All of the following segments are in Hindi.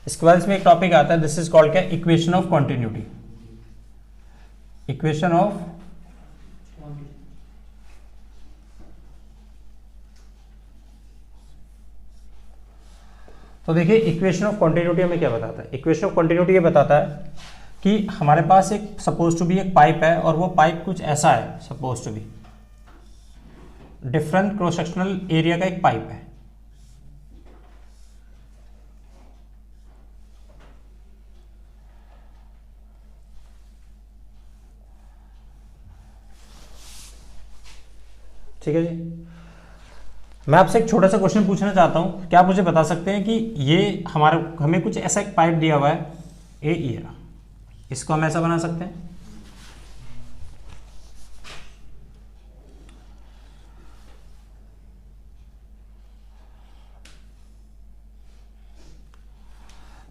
इसके बाद इसमें एक टॉपिक आता है, दिस इज कॉल्ड क्या, equation of continuity. Equation of तो देखिए इक्वेशन ऑफ कॉन्टिन्यूटी हमें क्या बताता है। इक्वेशन ऑफ कॉन्टिन्यूटी ये बताता है कि हमारे पास एक सपोज टू बी एक पाइप है और वो पाइप कुछ ऐसा है, suppose to be different cross sectional area का एक पाइप है। ठीक है जी, मैं आपसे एक छोटा सा क्वेश्चन पूछना चाहता हूं, क्या आप मुझे बता सकते हैं कि ये हमें कुछ ऐसा एक पाइप दिया हुआ है ए ई रहा, इसको हम ऐसा बना सकते हैं।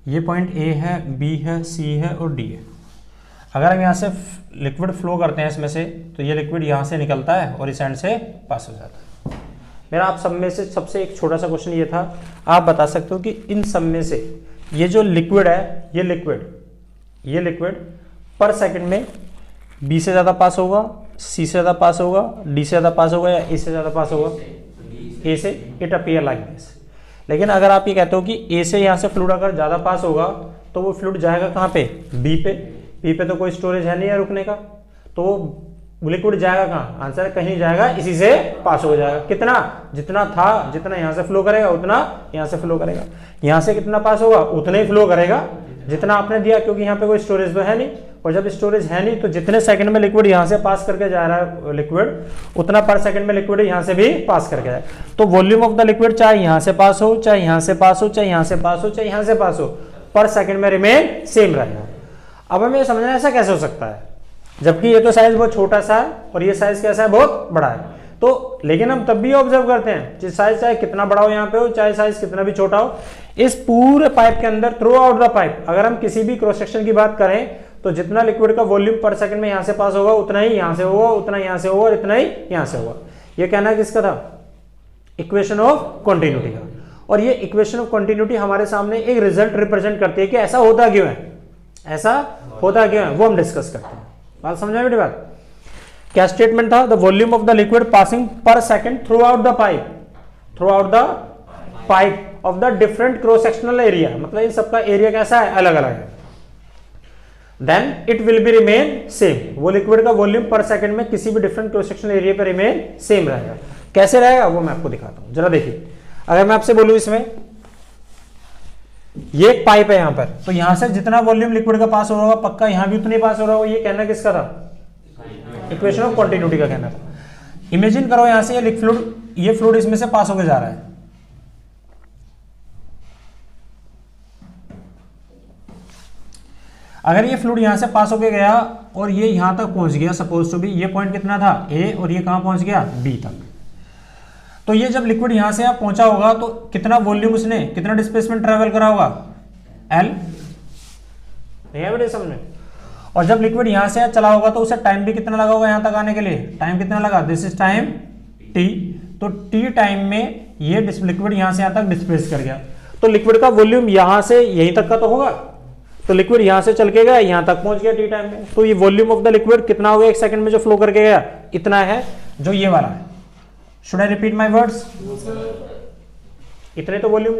ये पॉइंट ए है, बी है, सी है और डी है। अगर हम यहां से लिक्विड फ्लो करते हैं इसमें से, तो ये लिक्विड यहां से निकलता है और इस एंड से पास हो जाता है। मेरा आप सब में से सबसे एक छोटा सा क्वेश्चन ये था, आप बता सकते हो कि इन सब में से ये जो लिक्विड है, ये लिक्विड पर सेकंड में बी से ज़्यादा पास होगा, सी से ज़्यादा पास होगा, डी से ज़्यादा पास होगा या ए से ज़्यादा पास होगा, ए से। It appear like this. लेकिन अगर आप ये कहते हो कि ए से यहाँ से फ्लूइड अगर ज़्यादा पास होगा तो वो फ्लूइड जाएगा कहाँ पे, बी पे। बी पे तो कोई स्टोरेज है नहीं है रुकने का, तो लिक्विड जाएगा कहाँ, आंसर कहीं जाएगा, इसी से पास हो जाएगा। कितना, जितना था, जितना यहाँ से फ्लो करेगा उतना यहाँ से फ्लो करेगा। यहाँ से कितना पास होगा, उतना ही फ्लो करेगा जितना आपने दिया, क्योंकि यहाँ पे कोई स्टोरेज तो है नहीं। और जब स्टोरेज है नहीं तो जितने सेकंड में लिक्विड यहाँ से पास करके जा रहा है लिक्विड, उतना पर सेकंड में लिक्विड यहाँ से भी पास करके जाए। तो वॉल्यूम ऑफ द लिक्विड चाहे यहाँ से पास हो, चाहे यहाँ से पास हो, चाहे यहाँ से पास हो, चाहे यहाँ से पास हो, पर सेकंड में रिमेन सेम रहेगा। अब हमें समझना ऐसा कैसे हो सकता है, जबकि ये तो साइज बहुत छोटा सा है और ये साइज कैसा है, बहुत बड़ा है। तो लेकिन हम तब भी ऑब्जर्व करते हैं, साइज चाहे कितना बड़ा हो यहाँ पे हो, चाहे साइज कितना भी छोटा हो, इस पूरे पाइप के अंदर थ्रू आउट द पाइप अगर हम किसी भी क्रॉस सेक्शन की बात करें तो जितना लिक्विड का वॉल्यूम पर सेकंड में यहाँ से पास होगा उतना ही यहाँ से होगा, उतना यहाँ से होगा और इतना ही यहाँ से होगा। ये कहना किसका था, इक्वेशन ऑफ कॉन्टिन्यूटी का। और ये इक्वेशन ऑफ कॉन्टिन्यूटी हमारे सामने एक रिजल्ट रिप्रेजेंट करती है कि ऐसा होता क्यों है, ऐसा होता क्यों है, वो हम डिस्कस करते हैं। बात समझ में बेटी बात। क्या स्टेटमेंट था, the volume of the liquid passing per second throughout the pipe of the different cross sectional area, मतलब इन सबका एरिया कैसा है, अलग अलग है। Then it will be remain same, वो लिक्विड का वॉल्यूम पर सेकंड में किसी भी डिफरेंट क्रॉस सेक्शनल एरिया पे रिमेन सेम रहेगा। कैसे रहेगा वो मैं आपको दिखाता हूं, जरा देखिए। अगर मैं आपसे बोलूं इसमें ये एक पाइप है यहां पर, तो यहां से जितना वॉल्यूम लिक्विड का पास हो रहा होगा पक्का यहां भी उतनी पास हो रहा होगा। ये कहना किसका था, इक्वेशन ऑफ कॉन्टिन्यूटी का कहना था। इमेजिन करो यहां से ये फ्लूइड इसमें से पास होकर जा रहा है, अगर ये फ्लूइड यहां से पास होकर गया और ये यहां तक पहुंच गया, सपोज टू बी ये पॉइंट कितना था ए और ये कहां पहुंच गया, बी तक। तो ये जब लिक्विड यहां से आप पहुंचा होगा तो कितना वॉल्यूम उसने, कितना डिस्प्लेसमेंट ट्रेवल करा होगा, एल। नहीं है बेटे समझ में। और जब लिक्विड यहां से चला होगा तो उसे टाइम भी कितना लगा होगा यहां तक आने के लिए, टाइम कितना लगा, दिस इज टाइम टी। तो टी टाइम में ये लिक्विड यहां से यहां तक डिस्प्लेस कर गया, तो लिक्विड का वॉल्यूम यहां से यहीं तक का तो होगा। तो लिक्विड यहां से चल के गया, यहां तक पहुंच गया टी टाइम में। तो ये वॉल्यूम ऑफ द लिक्विड कितना हो गया एक सेकंड में जो फ्लो करके गया, इतना है जो ये वाला है। Should I repeat my words, इतने तो वॉल्यूम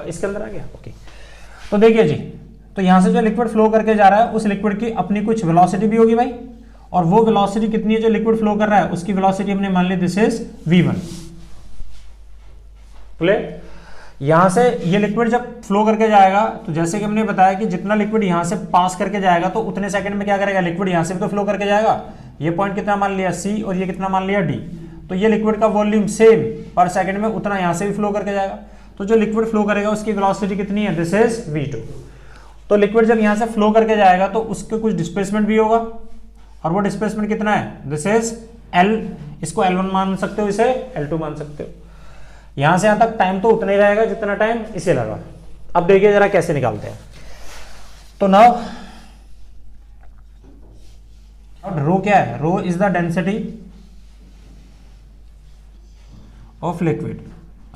इसके अंदर आ गया। ओके, तो देखिए जी, तो यहां से जो लिक्विड फ्लो करके जा रहा है उस लिक्विड की अपनी कुछ वेलोसिटी भी होगी भाई, और वो वेलोसिटी कितनी है जो लिक्विड फ्लो कर रहा है, उसकी वेलोसिटी हमने मान ली दिस इज v1। क्लियर। यहां से ये लिक्विड जब फ्लो करके जाएगा तो जैसे कि हमने बताया कि जितना लिक्विड यहां से पास करके जाएगा तो उतने सेकंड में क्या करेगा, लिक्विड यहां से भी तो फ्लो करके जाएगा। ये पॉइंट कितना मान लिया C और ये कितना मान लिया D, तो ये लिक्विड का वॉल्यूम सेम पर सेकंड में उतना यहां से भी फ्लो करके जाएगा। तो जो लिक्विड फ्लो करेगा उसकी वेलोसिटी कितनी है, दिस इज v2। तो लिक्विड जब यहां से फ्लो करके जाएगा तो उसके कुछ डिस्प्लेसमेंट भी होगा, और वो डिस्प्लेसमेंट कितना है, दिस इज L। इसको L1 मान सकते हो, इसे L2 मान सकते हो। यहां से यहां तक टाइम तो उतना ही रहेगा जितना टाइम इसे लगा। अब देखिए जरा कैसे निकालते हैं। तो नाउ रो क्या है, rho is the density of liquid.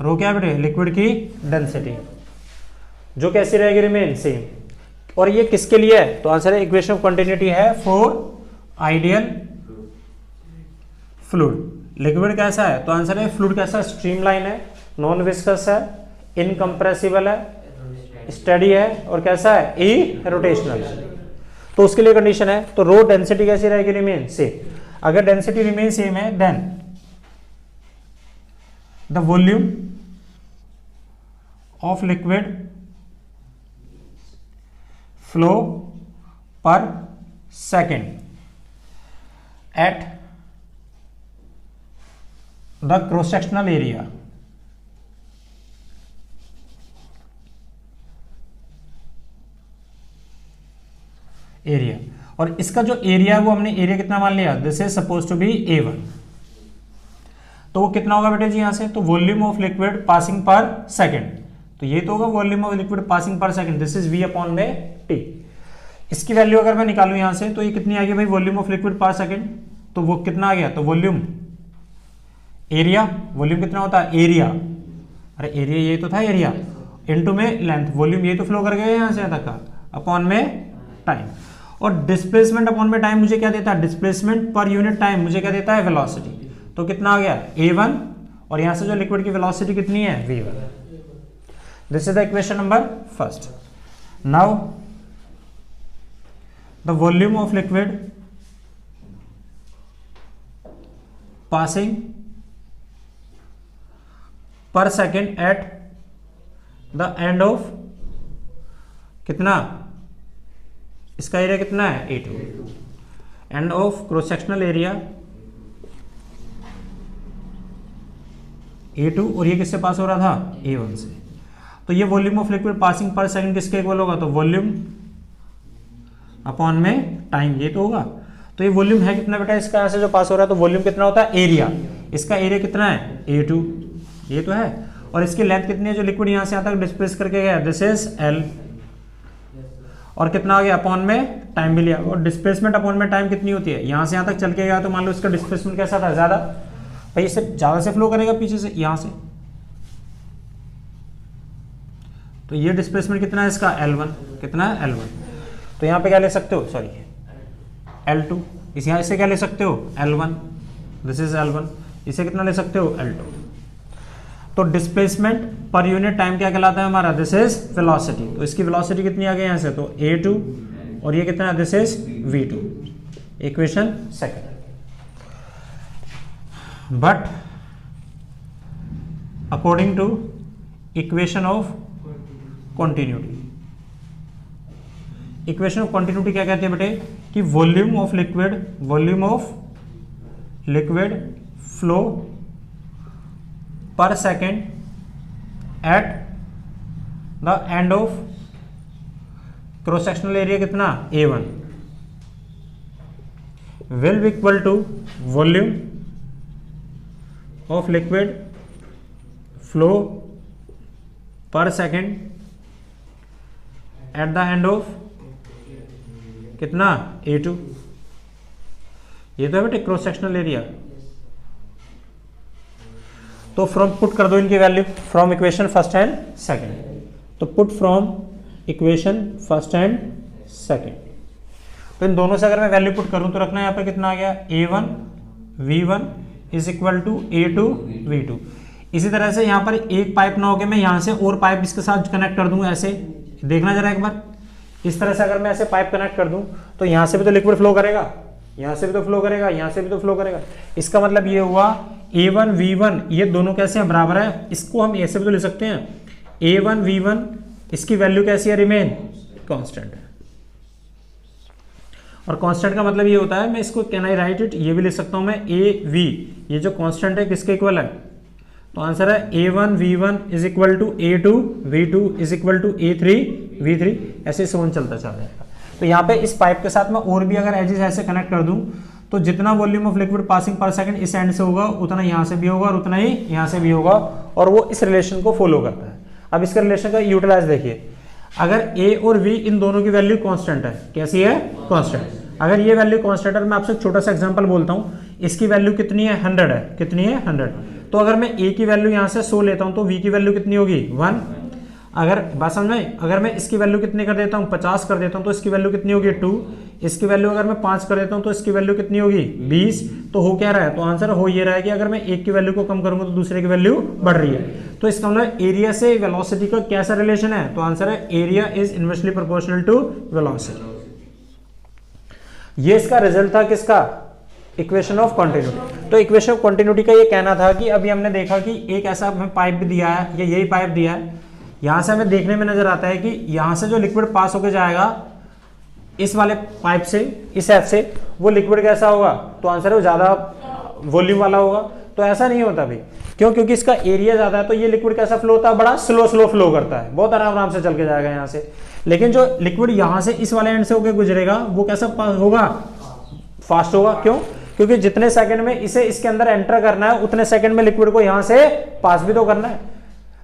Rho क्या है बेटे, लिक्विड की डेंसिटी। जो कैसी रहेगी, रिमेन सेम। और ये किसके लिए है, तो आंसर है इक्वेशन ऑफ कंटिन्यूटी है फॉर आइडियल फ्लूइड। लिक्विड कैसा है, तो आंसर है फ्लूइड कैसा, स्ट्रीमलाइन है, नॉन विस्कस है, इनकंप्रेसिबल है, स्टडी है और कैसा है, इरोटेशनल है। तो उसके लिए कंडीशन है, तो रो डेंसिटी कैसी रहेगी, रिमेन सेम। अगर डेंसिटी रिमेन सेम है then the volume of liquid flow per second at the cross sectional area और इसका जो एरिया है वो हमने एरिया कितना मान लिया, this is suppose to be A1। तो वो कितना होगा बेटे जी यहां से, तो volume of liquid passing per second, तो ये तो होगा volume of liquid passing per second, this is V upon में T। इसकी वैल्यू अगर मैं निकालूं यहां से, तो ये कितनी आ गई भाई, वॉल्यूम ऑफ लिक्विड पर सेकंड, तो वो कितना आ गया, तो वॉल्यूम एरिया, वॉल्यूम कितना होता है, एरिया, अरे एरिया ये तो था एरिया, इनटू में लेंथ, वॉल्यूम ये तो फ्लो कर गया यहां से तक का, अपॉन में टाइम। और डिस्प्लेसमेंट अपॉन में टाइम मुझे क्या देता है, डिस्प्लेसमेंट पर यूनिट टाइम मुझे क्या देता है, वेलोसिटी। तो कितना आ गया, A1, और यहां से जो लिक्विड की वेलोसिटी कितनी है, V1। This is the equation number first. Now the volume of liquid passing per second at the end of कितना, इसका एरिया कितना है, A2, end of cross sectional area A2, और ये किससे पास हो रहा था, A1 से। तो ये volume of liquid passing per second किसके इक्वल होगा, तो वॉल्यूम अपॉन में टाइम, ये तो होगा। तो ये वॉल्यूम है कितना बेटा इसका, यहां से जो पास हो रहा है, तो वॉल्यूम कितना होता है, एरिया, इसका एरिया कितना है, A2, ये तो है, और इसकी लेंथ कितनी है, जो लिक्विड यहां से यहां तक डिस्प्लेस करके गया, दिस इज L, और कितना आ गया, अपॉन में टाइम भी लिया। और डिस्प्लेसमेंट अपॉन में टाइम कितनी होती है, यहां से यहां तक चल के गया, तो मान लो इसका डिस्प्लेसमेंट कैसा था, ज्यादा, भाई इससे ज्यादा से फ्लो करेगा पीछे से, यहां से, तो ये डिस्प्लेसमेंट कितना है इसका, L1, कितना है, L1। तो यहां पे क्या ले सकते हो, सॉरी L2, इस यहां इसे क्या ले सकते हो, L1, दिस इज L1, इसे कितना ले सकते हो, L2। तो डिस्प्लेसमेंट पर यूनिट टाइम क्या कहलाता है हमारा, दिस इज वेलोसिटी। तो इसकी वेलोसिटी कितनी आ गई यहां से, तो A2, और ये कितना है, this is V2, equation second. But according to equation of continuity, equation of continuity क्या कहते हैं बेटे, कि volume of liquid flow per second at the end of cross sectional area कितना, A1, will be equal to volume of liquid flow per second at the end of कितना, A2, ये तो है बेटे क्रॉस सेक्शनल एरिया। तो फ्रॉम पुट कर दो इनकी value from equation first and second, तो put from equation first and second, तो इन दोनों से अगर मैं वैल्यू पुट करूं तो रखना यहाँ पर कितना आ गया, A1 V1 is equal to A2 V2। इसी तरह से यहाँ पर एक पाइप ना होके मैं यहाँ से और पाइप इसके साथ कनेक्ट कर दूंगा, ऐसे देखना जरा एक बार, इस तरह से अगर मैं ऐसे पाइप कनेक्ट कर दूं तो यहाँ से भी तो लिक्विड फ्लो करेगा, यहाँ से भी तो फ्लो करेगा, यहाँ से भी तो फ्लो करेगा। इसका मतलब ये हुआ A1 V1 ये दोनों कैसे हैं, बराबर है। इसको हम ऐसे भी तो ले सकते हैं, A1 V1 इसकी वैल्यू कैसी है, रिमेन कांस्टेंट है। और कांस्टेंट का मतलब ये होता है, मैं इसको कैन आई राइट इट, ये भी लिख सकता हूं मैं AV, ये जो कांस्टेंट है किसके इक्वल है, तो आंसर है A1 V1 is equal to A2 V2 is equal to A3 V3, ऐसे सोन चलता चल जाएगा। तो यहाँ पे इस पाइप के साथ मैं और भी अगर एजेस ऐसे कनेक्ट कर दूं तो जितना volume of liquid passing per second इस एंड से होगा उतना यहाँ से भी होगा और उतना ही यहाँ से भी होगा, और वो इस रिलेशन को फॉलो करता है। अब इसका रिलेशन का यूटिलाइज देखिए, अगर A और V इन दोनों की वैल्यू कांस्टेंट है, कैसी है, कांस्टेंट। अगर ये वैल्यू कांस्टेंट है, मैं आपसे एक छोटा सा एग्जांपल बोलता हूँ, इसकी वैल्यू कितनी है, 100 है, कितनी है 100। तो अगर मैं A की वैल्यू यहाँ से 100 लेता हूँ तो V की वैल्यू कितनी होगी 1, अगर बात समझ में, अगर मैं इसकी वैल्यू कितनी कर देता हूँ 50 कर देता हूँ तो इसकी वैल्यू कितनी होगी 2, इसकी वैल्यू अगर मैं 5 कर देता हूँ तो इसकी वैल्यू कितनी होगी 20। तो हो क्या रहा है, तो आंसर हो ये रहा है कि अगर मैं एक की वैल्यू को कम करूंगा तो दूसरे की वैल्यू बढ़ रही है। तो इसका मतलब एरिया से वेलोसिटी का कैसा रिलेशन है, तो आंसर है area is inversely proportional to velocity. ये इसका रिजल्ट था किसका, इक्वेशन ऑफ कंटिन्यूटी। तो इक्वेशन ऑफ कंटिन्यूटी का ये कहना था कि अभी हमने देखा कि एक ऐसा हमें पाइप भी दिया है, या यही पाइप दिया है, यहां से हमें देखने में नजर आता है कि यहां से जो लिक्विड पास होकर जाएगा इस वाले पाइप से, इस एफ से, वो लिक्विड कैसा होगा, तो आंसर है वो ज्यादा वॉल्यूम वाला होगा। तो ऐसा नहीं होता भाई, क्यों, क्योंकि इसका एरिया ज्यादा है तो ये लिक्विड कैसा फ्लो होता है, बड़ा स्लो फ्लो करता है, बहुत आराम से चल के जाएगा यहाँ से। लेकिन जो लिक्विड यहाँ से इस वाले एंड से होकर गुजरेगा वो कैसा होगा, फास्ट होगा। क्यों, क्योंकि जितने सेकंड में इसे इसके अंदर एंटर करना है उतने सेकंड में लिक्विड को यहां से पास भी तो करना है।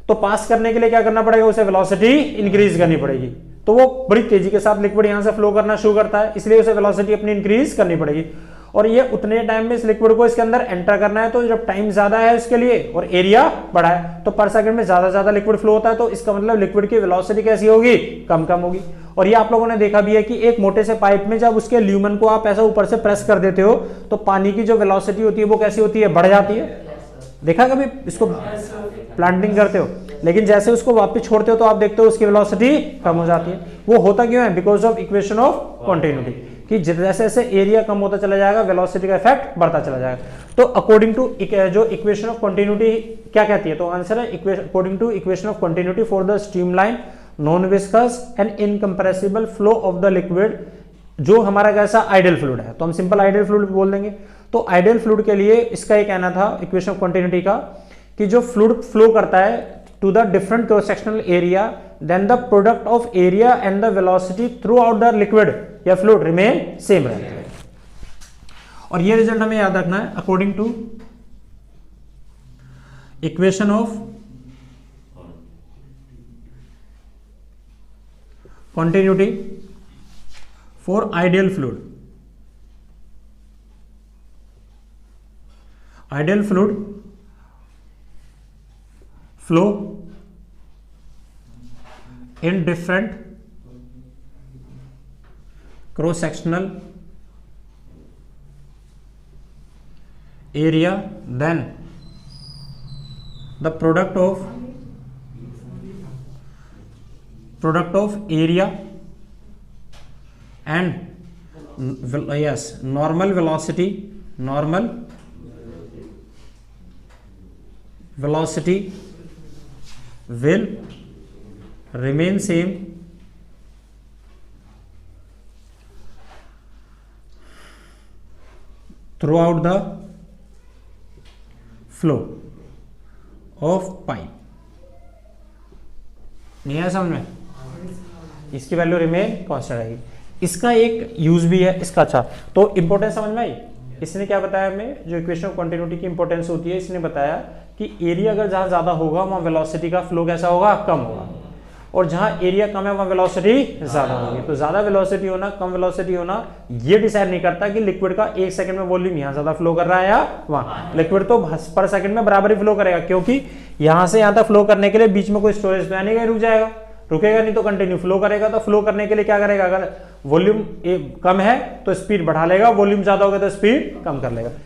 तो पास करने के लिए क्या करना पड़ेगा, उसे वेलोसिटी इंक्रीज करनी पड़ेगी। तो वो बड़ी तेजी के साथ लिक्विड यहां से फ्लो करना शुरू करता है, इसलिए उसे वेलोसिटी अपनी इंक्रीज करनी पड़ेगी। और ये उतने टाइम में इस लिक्विड को इसके अंदर एंटर करना है, तो जब टाइम ज्यादा है इसके लिए और एरिया बड़ा है तो पर सेकंड में ज्यादा लिक्विड फ्लो होता है, तो इसका मतलब लिक्विड की वेलोसिटी कैसी होगी, कम होगी। और ये आप लोगों ने देखा भी है कि एक मोटे से पाइप में जब उसके ल्यूमन को आप ऐसा ऊपर से प्रेस कर देते हो तो पानी की जो वेलोसिटी होती है वो कैसी होती है, बढ़ जाती है। देखा कभी इसको प्लांटिंग करते हो, लेकिन जैसे उसको वापस छोड़ते हो तो आप देखते हो उसकी वेलोसिटी कम हो जाती है। वो होता क्यों है, because of equation of continuity, कि जैसे जैसे एरिया कम होता चला जाएगा वेलोसिटी का इफेक्ट बढ़ता चला जाएगा। तो अकॉर्डिंग टू जो इक्वेशन ऑफ कंटिन्यूटी क्या कहती है, तो आंसर है according to equation of continuity for the streamline non viscous and incompressible flow of the liquid, जो हमारा कैसा आइडियल फ्लूइड है, तो हम सिंपल आइडियल फ्लूइड बोल देंगे। तो आइडियल फ्लूइड के लिए इसका ये कहना था इक्वेशन ऑफ कंटिन्यूटी का कि जो फ्लूइड फ्लो करता है to the different cross sectional area, then the product of area and the velocity throughout the liquid या फ्लूइड रिमेन सेम रहते हैं। और ये रिजल्ट हमें याद रखना है, according to equation of continuity for ideal fluid. Ideal fluid flow in different cross sectional area, then the product of area and normal velocity will remain same throughout the flow of pipe। नहीं है समझ में, इसकी वैल्यू रिमेन कांस्टेंट रहेगी। इसका एक यूज भी है इसका, अच्छा तो इंपॉर्टेंस समझ में आई। इसने क्या बताया हमें, जो इक्वेशन ऑफ कंटिन्यूटी की इंपॉर्टेंस होती है, इसने बताया कि एरिया अगर जहां ज्यादा होगा वहां वेलोसिटी का फ्लो कैसा होगा, कम होगा, और जहां एरिया कम है वहां वेलोसिटी ज्यादा होगी। तो ज्यादा वेलोसिटी होना कम वेलोसिटी होना ये डिसाइड नहीं करता कि लिक्विड का एक सेकंड में वॉल्यूम यहां ज्यादा फ्लो कर रहा है या वहां। लिक्विड तो पर सेकंड में बराबर ही फ्लो करेगा, क्योंकि यहां से यहां तक फ्लो करने के लिए बीच में कोई स्टोरेज तो नहीं, रुक जाएगा, रुकेगा नहीं तो कंटिन्यू फ्लो करेगा। तो फ्लो करने के लिए क्या करेगा, अगर वॉल्यूम कम है तो स्पीड बढ़ा लेगा, वॉल्यूम ज्यादा होगा तो स्पीड कम कर लेगा।